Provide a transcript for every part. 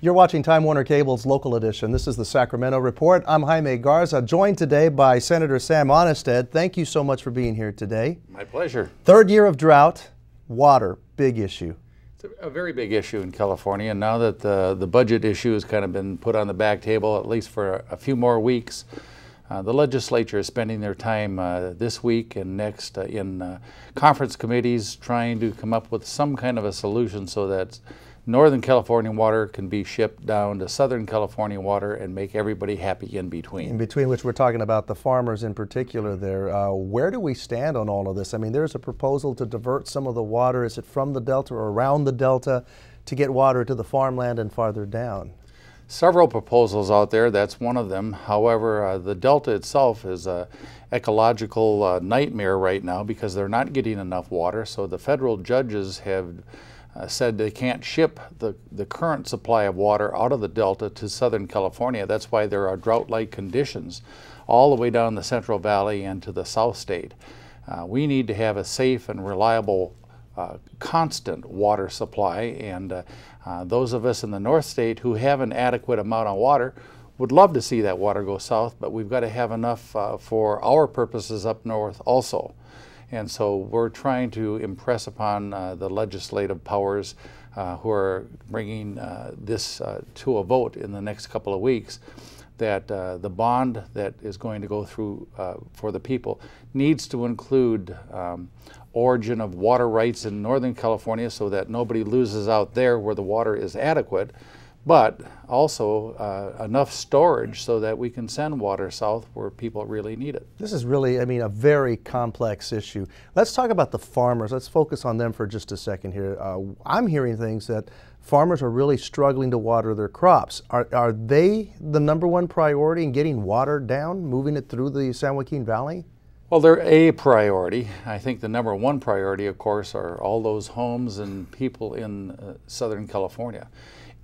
You're watching Time Warner Cable's Local Edition. This is the Sacramento Report. I'm Jaime Garza, joined today by Senator Sam Aanestad. Thank you so much for being here today. My pleasure. Third year of drought, water, big issue. It's a very big issue in California, and now that the budget issue has kind of been put on the back table, at least for a few more weeks, the legislature is spending their time this week and next in conference committees trying to come up with some kind of a solution so that Northern California water can be shipped down to Southern California water and make everybody happy in between. In between, which we're talking about the farmers in particular there. Where do we stand on all of this? I mean, there's a proposal to divert some of the water. Is it from the Delta or around the Delta to get water to the farmland and farther down? Several proposals out there. That's one of them. However, the Delta itself is an ecological nightmare right now because they're not getting enough water. So the federal judges have said they can't ship the current supply of water out of the Delta to Southern California. That's why there are drought-like conditions all the way down the Central Valley and to the South State. We need to have a safe and reliable constant water supply, and those of us in the North State who have an adequate amount of water would love to see that water go south, but we've got to have enough for our purposes up north also. And so we're trying to impress upon the legislative powers who are bringing this to a vote in the next couple of weeks that the bond that is going to go through for the people needs to include origin of water rights in Northern California so that nobody loses out there where the water is adequate, but also enough storage so that we can send water south where people really need it. This is really, I mean, a very complex issue. Let's talk about the farmers. Let's focus on them for just a second here. I'm hearing things that farmers are really struggling to water their crops. Are they the #1 priority in getting water down, moving it through the San Joaquin Valley? Well, they're a priority. I think the #1 priority, of course, are all those homes and people in Southern California.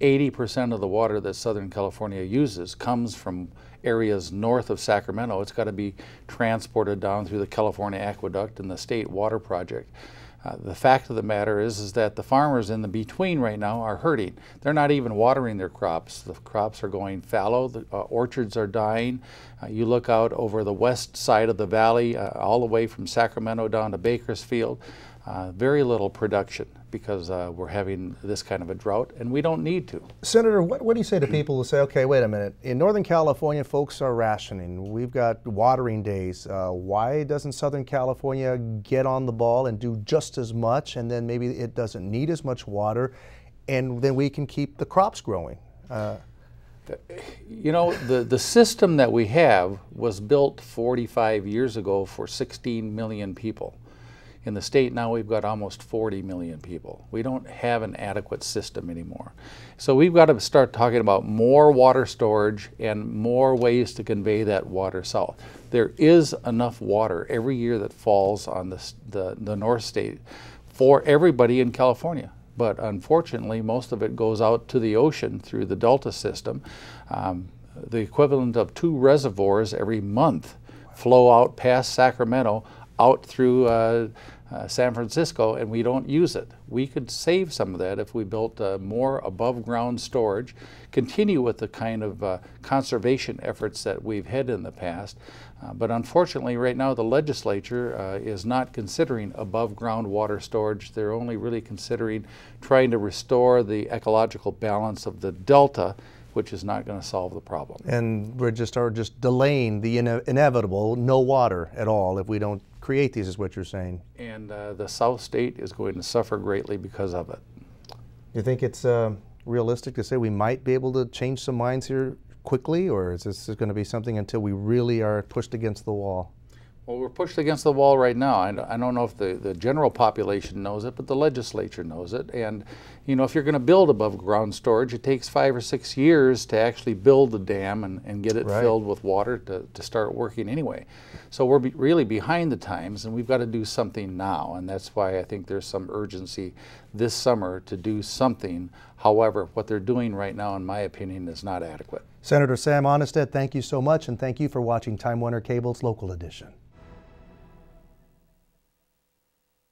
80% of the water that Southern California uses comes from areas north of Sacramento. It's got to be transported down through the California Aqueduct and the State Water Project. The fact of the matter is that the farmers in the between right now are hurting. They're not even watering their crops. The crops are going fallow. The orchards are dying. You look out over the west side of the valley, all the way from Sacramento down to Bakersfield. Very little production because we're having this kind of a drought, and we don't need to. Senator, what do you say to people who say, okay, wait a minute, in Northern California, folks are rationing. We've got watering days. Why doesn't Southern California get on the ball and do just as much, and then maybe it doesn't need as much water, and then we can keep the crops growing? You know, the system that we have was built 45 years ago for 16 million people. In the state now we've got almost 40 million people. We don't have an adequate system anymore. So we've got to start talking about more water storage and more ways to convey that water south. There is enough water every year that falls on the North State for everybody in California. But unfortunately, most of it goes out to the ocean through the Delta system. The equivalent of 2 reservoirs every month flow out past Sacramento, out through San Francisco, and we don't use it. We could save some of that if we built more above ground storage, continue with the kind of conservation efforts that we've had in the past. But unfortunately right now the legislature is not considering above ground water storage. They're only really considering trying to restore the ecological balance of the Delta, which is not going to solve the problem. And we're just delaying the inevitable, no water at all if we don't create these, is what you're saying. And the South State is going to suffer greatly because of it. You think it's realistic to say we might be able to change some minds here quickly, or is this going to be something until we really are pushed against the wall? Well, we're pushed against the wall right now. I don't know if the general population knows it, but the legislature knows it. And, you know, if you're going to build above ground storage, it takes 5 or 6 years to actually build the dam and get it filled with water to start working anyway. So we're really behind the times, and we've got to do something now. And that's why I think there's some urgency this summer to do something. However, what they're doing right now, in my opinion, is not adequate. Senator Sam Aanestad, thank you so much, and thank you for watching Time Warner Cable's Local Edition.